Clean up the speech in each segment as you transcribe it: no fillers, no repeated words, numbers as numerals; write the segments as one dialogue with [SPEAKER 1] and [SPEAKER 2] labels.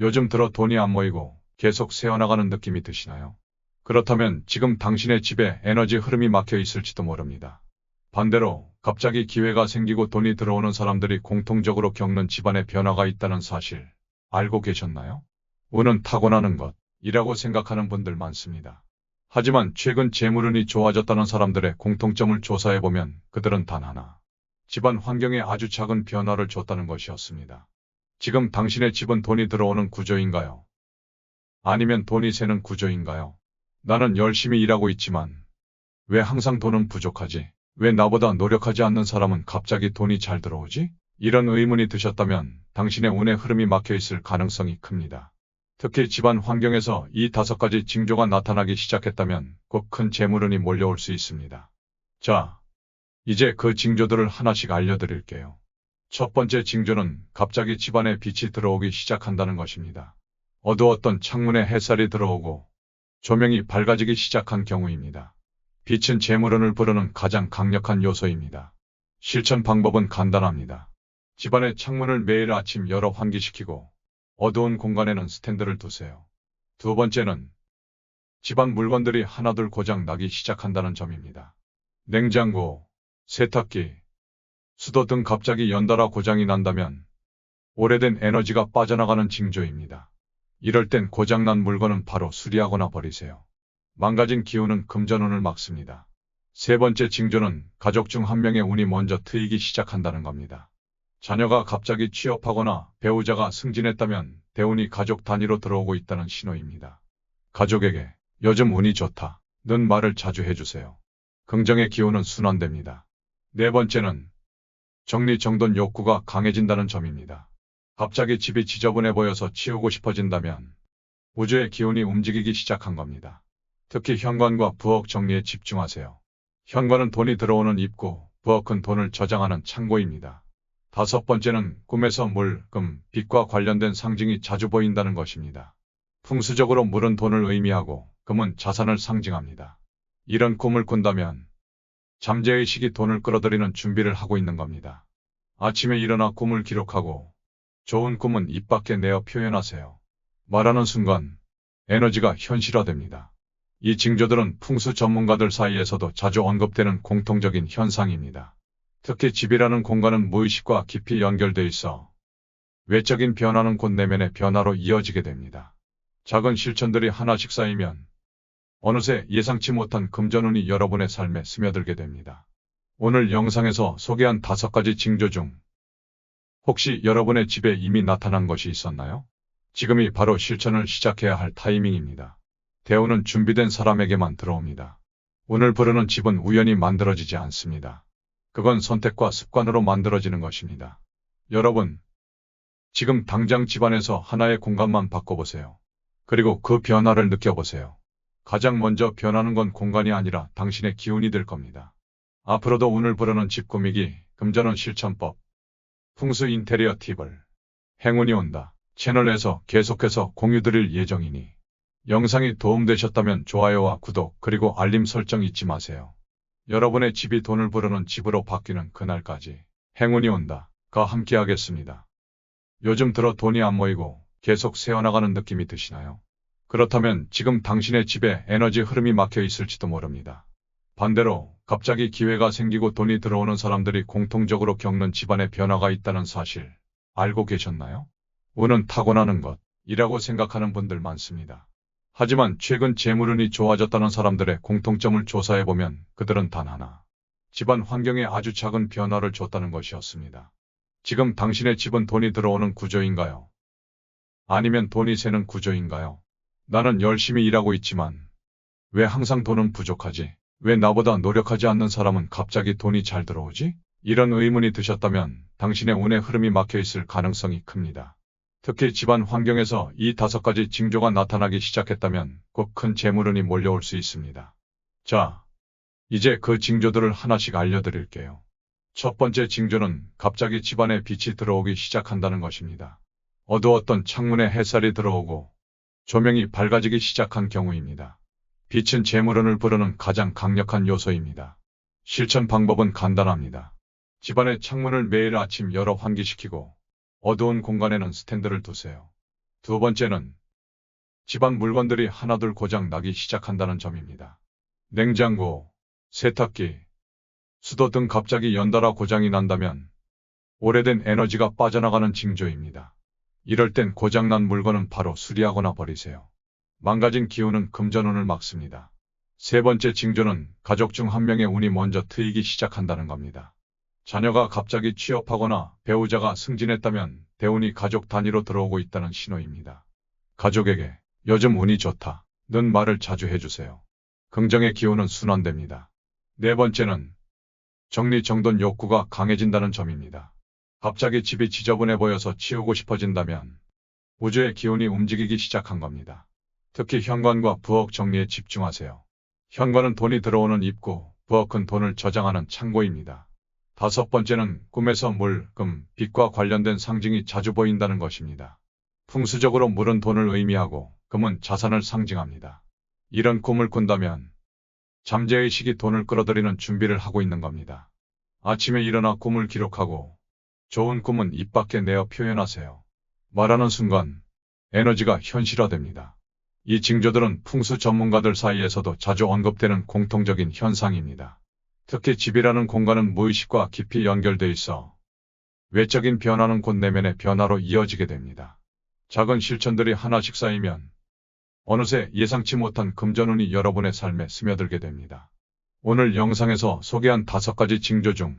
[SPEAKER 1] 요즘 들어 돈이 안 모이고 계속 새어나가는 느낌이 드시나요? 그렇다면 지금 당신의 집에 에너지 흐름이 막혀 있을지도 모릅니다. 반대로 갑자기 기회가 생기고 돈이 들어오는 사람들이 공통적으로 겪는 집안의 변화가 있다는 사실 알고 계셨나요? 운은 타고나는 것이라고 생각하는 분들 많습니다. 하지만 최근 재물운이 좋아졌다는 사람들의 공통점을 조사해보면 그들은 단 하나, 집안 환경에 아주 작은 변화를 줬다는 것이었습니다. 지금 당신의 집은 돈이 들어오는 구조인가요? 아니면 돈이 새는 구조인가요? 나는 열심히 일하고 있지만 왜 항상 돈은 부족하지? 왜 나보다 노력하지 않는 사람은 갑자기 돈이 잘 들어오지? 이런 의문이 드셨다면 당신의 운의 흐름이 막혀 있을 가능성이 큽니다. 특히 집안 환경에서 이 5가지 징조가 나타나기 시작했다면 곧 큰 재물운이 몰려올 수 있습니다. 자, 이제 그 징조들을 하나씩 알려드릴게요. 첫 번째 징조는 갑자기 집안에 빛이 들어오기 시작한다는 것입니다. 어두웠던 창문에 햇살이 들어오고 조명이 밝아지기 시작한 경우입니다. 빛은 재물운을 부르는 가장 강력한 요소입니다. 실천 방법은 간단합니다. 집안의 창문을 매일 아침 열어 환기시키고 어두운 공간에는 스탠드를 두세요. 두 번째는 집안 물건들이 하나둘 고장 나기 시작한다는 점입니다. 냉장고, 세탁기, 수도 등 갑자기 연달아 고장이 난다면 오래된 에너지가 빠져나가는 징조입니다. 이럴 땐 고장난 물건은 바로 수리하거나 버리세요. 망가진 기운은 금전운을 막습니다. 세 번째 징조는 가족 중 한 명의 운이 먼저 트이기 시작한다는 겁니다. 자녀가 갑자기 취업하거나 배우자가 승진했다면 대운이 가족 단위로 들어오고 있다는 신호입니다. 가족에게 요즘 운이 좋다는 말을 자주 해주세요. 긍정의 기운은 순환됩니다. 네 번째는 정리정돈 욕구가 강해진다는 점입니다. 갑자기 집이 지저분해 보여서 치우고 싶어진다면 우주의 기운이 움직이기 시작한 겁니다. 특히 현관과 부엌 정리에 집중하세요. 현관은 돈이 들어오는 입구, 부엌은 돈을 저장하는 창고입니다. 다섯 번째는 꿈에서 물, 금, 빛과 관련된 상징이 자주 보인다는 것입니다. 풍수적으로 물은 돈을 의미하고 금은 자산을 상징합니다. 이런 꿈을 꾼다면 잠재의식이 돈을 끌어들이는 준비를 하고 있는 겁니다. 아침에 일어나 꿈을 기록하고 좋은 꿈은 입 밖에 내어 표현하세요. 말하는 순간 에너지가 현실화됩니다. 이 징조들은 풍수 전문가들 사이에서도 자주 언급되는 공통적인 현상입니다. 특히 집이라는 공간은 무의식과 깊이 연결돼 있어 외적인 변화는 곧 내면의 변화로 이어지게 됩니다. 작은 실천들이 하나씩 쌓이면 어느새 예상치 못한 금전운이 여러분의 삶에 스며들게 됩니다. 오늘 영상에서 소개한 5가지 징조 중 혹시 여러분의 집에 이미 나타난 것이 있었나요? 지금이 바로 실천을 시작해야 할 타이밍입니다. 대운은 준비된 사람에게만 들어옵니다. 운을 부르는 집은 우연히 만들어지지 않습니다. 그건 선택과 습관으로 만들어지는 것입니다. 여러분, 지금 당장 집안에서 하나의 공간만 바꿔보세요. 그리고 그 변화를 느껴보세요. 가장 먼저 변하는 건 공간이 아니라 당신의 기운이 될 겁니다. 앞으로도 운을 부르는 집 꾸미기, 금전운 실천법, 풍수 인테리어 팁을 행운이 온다 채널에서 계속해서 공유드릴 예정이니 영상이 도움되셨다면 좋아요와 구독 그리고 알림 설정 잊지 마세요. 여러분의 집이 돈을 부르는 집으로 바뀌는 그날까지 행운이 온다가 함께하겠습니다. 요즘 들어 돈이 안 모이고 계속 새어나가는 느낌이 드시나요? 그렇다면 지금 당신의 집에 에너지 흐름이 막혀 있을지도 모릅니다. 반대로 갑자기 기회가 생기고 돈이 들어오는 사람들이 공통적으로 겪는 집안의 변화가 있다는 사실 알고 계셨나요? 운은 타고나는 것이라고 생각하는 분들 많습니다. 하지만 최근 재물운이 좋아졌다는 사람들의 공통점을 조사해보면 그들은 단 하나, 집안 환경에 아주 작은 변화를 줬다는 것이었습니다. 지금 당신의 집은 돈이 들어오는 구조인가요? 아니면 돈이 새는 구조인가요? 나는 열심히 일하고 있지만 왜 항상 돈은 부족하지? 왜 나보다 노력하지 않는 사람은 갑자기 돈이 잘 들어오지? 이런 의문이 드셨다면 당신의 운의 흐름이 막혀 있을 가능성이 큽니다. 특히 집안 환경에서 이 5가지 징조가 나타나기 시작했다면 곧 큰 재물운이 몰려올 수 있습니다. 자, 이제 그 징조들을 하나씩 알려드릴게요. 첫 번째 징조는 갑자기 집안에 빛이 들어오기 시작한다는 것입니다. 어두웠던 창문에 햇살이 들어오고 조명이 밝아지기 시작한 경우입니다. 빛은 재물운을 부르는 가장 강력한 요소입니다. 실천 방법은 간단합니다. 집안의 창문을 매일 아침 열어 환기시키고 어두운 공간에는 스탠드를 두세요. 두 번째는 집안 물건들이 하나둘 고장 나기 시작한다는 점입니다. 냉장고, 세탁기, 수도 등 갑자기 연달아 고장이 난다면 오래된 에너지가 빠져나가는 징조입니다. 이럴 땐 고장난 물건은 바로 수리하거나 버리세요. 망가진 기운은 금전운을 막습니다. 세 번째 징조는 가족 중 한 명의 운이 먼저 트이기 시작한다는 겁니다. 자녀가 갑자기 취업하거나 배우자가 승진했다면 대운이 가족 단위로 들어오고 있다는 신호입니다. 가족에게 요즘 운이 좋다는 말을 자주 해주세요. 긍정의 기운은 순환됩니다. 네 번째는 정리정돈 욕구가 강해진다는 점입니다. 갑자기 집이 지저분해 보여서 치우고 싶어진다면 우주의 기운이 움직이기 시작한 겁니다. 특히 현관과 부엌 정리에 집중하세요. 현관은 돈이 들어오는 입구, 부엌은 돈을 저장하는 창고입니다. 다섯 번째는 꿈에서 물, 금, 빛과 관련된 상징이 자주 보인다는 것입니다. 풍수적으로 물은 돈을 의미하고 금은 자산을 상징합니다. 이런 꿈을 꾼다면 잠재의식이 돈을 끌어들이는 준비를 하고 있는 겁니다. 아침에 일어나 꿈을 기록하고 좋은 꿈은 입 밖에 내어 표현하세요. 말하는 순간 에너지가 현실화됩니다. 이 징조들은 풍수 전문가들 사이에서도 자주 언급되는 공통적인 현상입니다. 특히 집이라는 공간은 무의식과 깊이 연결돼 있어 외적인 변화는 곧 내면의 변화로 이어지게 됩니다. 작은 실천들이 하나씩 쌓이면 어느새 예상치 못한 금전운이 여러분의 삶에 스며들게 됩니다. 오늘 영상에서 소개한 5가지 징조 중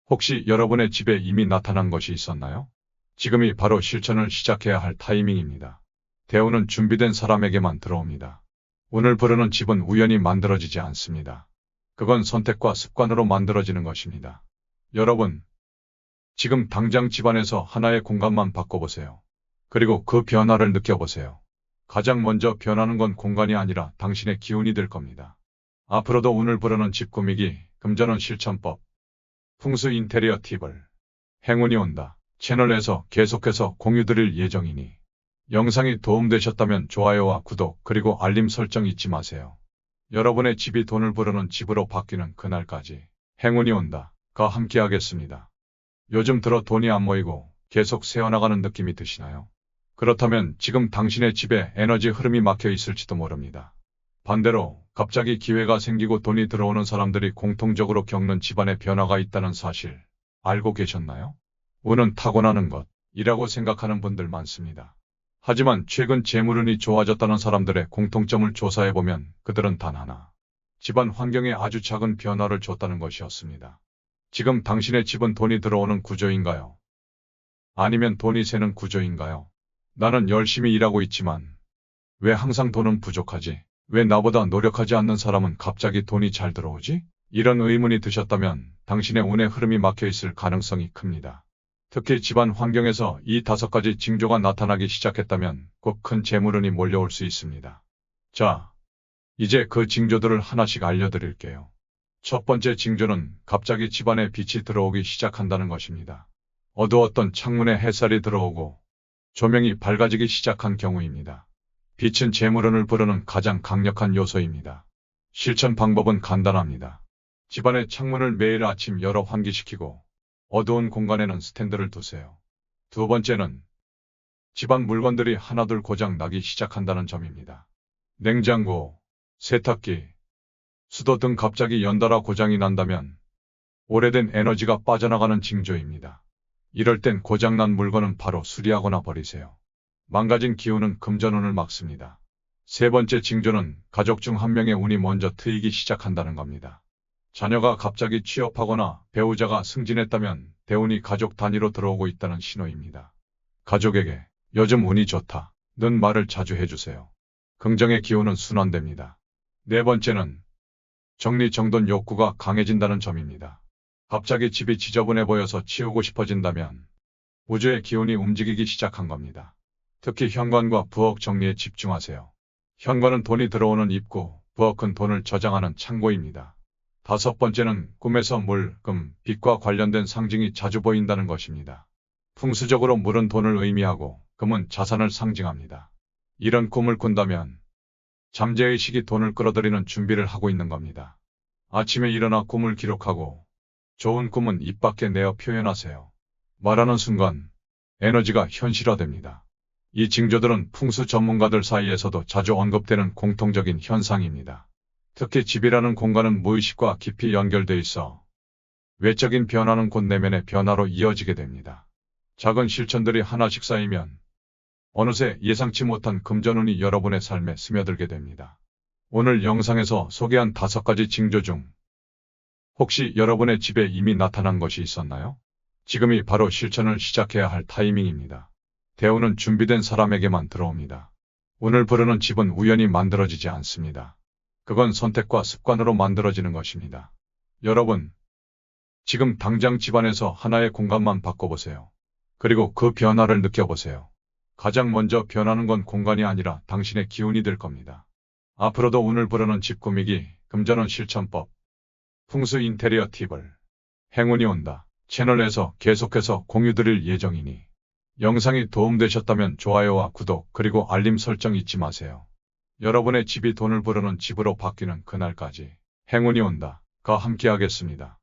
[SPEAKER 1] 혹시 여러분의 집에 이미 나타난 것이 있었나요? 지금이 바로 실천을 시작해야 할 타이밍입니다. 대운은 준비된 사람에게만 들어옵니다. 운을 부르는 집은 우연히 만들어지지 않습니다. 그건 선택과 습관으로 만들어지는 것입니다. 여러분, 지금 당장 집안에서 하나의 공간만 바꿔보세요. 그리고 그 변화를 느껴보세요. 가장 먼저 변하는 건 공간이 아니라 당신의 기운이 될 겁니다. 앞으로도 운을 부르는 집 꾸미기, 금전운 실천법, 풍수 인테리어 팁을 행운이 온다 채널에서 계속해서 공유드릴 예정이니 영상이 도움되셨다면 좋아요와 구독 그리고 알림 설정 잊지 마세요. 여러분의 집이 돈을 부르는 집으로 바뀌는 그날까지 행운이 온다가 함께하겠습니다. 요즘 들어 돈이 안 모이고 계속 새어나가는 느낌이 드시나요? 그렇다면 지금 당신의 집에 에너지 흐름이 막혀 있을지도 모릅니다. 반대로 갑자기 기회가 생기고 돈이 들어오는 사람들이 공통적으로 겪는 집안의 변화가 있다는 사실 알고 계셨나요? 운은 타고나는 것이라고 생각하는 분들 많습니다. 하지만 최근 재물운이 좋아졌다는 사람들의 공통점을 조사해보면 그들은 단 하나, 집안 환경에 아주 작은 변화를 줬다는 것이었습니다. 지금 당신의 집은 돈이 들어오는 구조인가요? 아니면 돈이 새는 구조인가요? 나는 열심히 일하고 있지만 왜 항상 돈은 부족하지? 왜 나보다 노력하지 않는 사람은 갑자기 돈이 잘 들어오지? 이런 의문이 드셨다면 당신의 운의 흐름이 막혀 있을 가능성이 큽니다. 특히 집안 환경에서 이 5가지 징조가 나타나기 시작했다면 곧 큰 재물운이 몰려올 수 있습니다. 자, 이제 그 징조들을 하나씩 알려드릴게요. 첫 번째 징조는 갑자기 집안에 빛이 들어오기 시작한다는 것입니다. 어두웠던 창문에 햇살이 들어오고 조명이 밝아지기 시작한 경우입니다. 빛은 재물운을 부르는 가장 강력한 요소입니다. 실천 방법은 간단합니다. 집안의 창문을 매일 아침 열어 환기시키고 어두운 공간에는 스탠드를 두세요. 두 번째는 집안 물건들이 하나둘 고장 나기 시작한다는 점입니다. 냉장고, 세탁기, 수도 등 갑자기 연달아 고장이 난다면 오래된 에너지가 빠져나가는 징조입니다. 이럴 땐 고장난 물건은 바로 수리하거나 버리세요. 망가진 기운은 금전운을 막습니다. 세 번째 징조는 가족 중 한 명의 운이 먼저 트이기 시작한다는 겁니다. 자녀가 갑자기 취업하거나 배우자가 승진했다면 대운이 가족 단위로 들어오고 있다는 신호입니다. 가족에게 요즘 운이 좋다는 말을 자주 해주세요. 긍정의 기운은 순환됩니다. 네 번째는 정리정돈 욕구가 강해진다는 점입니다. 갑자기 집이 지저분해 보여서 치우고 싶어진다면 우주의 기운이 움직이기 시작한 겁니다. 특히 현관과 부엌 정리에 집중하세요. 현관은 돈이 들어오는 입구, 부엌은 돈을 저장하는 창고입니다. 다섯 번째는 꿈에서 물, 금, 빛과 관련된 상징이 자주 보인다는 것입니다. 풍수적으로 물은 돈을 의미하고 금은 자산을 상징합니다. 이런 꿈을 꾼다면 잠재의식이 돈을 끌어들이는 준비를 하고 있는 겁니다. 아침에 일어나 꿈을 기록하고 좋은 꿈은 입 밖에 내어 표현하세요. 말하는 순간 에너지가 현실화됩니다. 이 징조들은 풍수 전문가들 사이에서도 자주 언급되는 공통적인 현상입니다. 특히 집이라는 공간은 무의식과 깊이 연결돼 있어 외적인 변화는 곧 내면의 변화로 이어지게 됩니다. 작은 실천들이 하나씩 쌓이면 어느새 예상치 못한 금전운이 여러분의 삶에 스며들게 됩니다. 오늘 영상에서 소개한 5가지 징조 중 혹시 여러분의 집에 이미 나타난 것이 있었나요? 지금이 바로 실천을 시작해야 할 타이밍입니다. 대운은 준비된 사람에게만 들어옵니다. 운을 부르는 집은 우연히 만들어지지 않습니다. 그건 선택과 습관으로 만들어지는 것입니다. 여러분, 지금 당장 집안에서 하나의 공간만 바꿔보세요. 그리고 그 변화를 느껴보세요. 가장 먼저 변하는 건 공간이 아니라 당신의 기운이 될 겁니다. 앞으로도 운을 부르는 집 꾸미기, 금전운 실천법, 풍수 인테리어 팁을 행운이 온다 채널에서 계속해서 공유드릴 예정이니 영상이 도움되셨다면 좋아요와 구독 그리고 알림 설정 잊지 마세요. 여러분의 집이 돈을 부르는 집으로 바뀌는 그날까지 행운이 온다가 함께하겠습니다.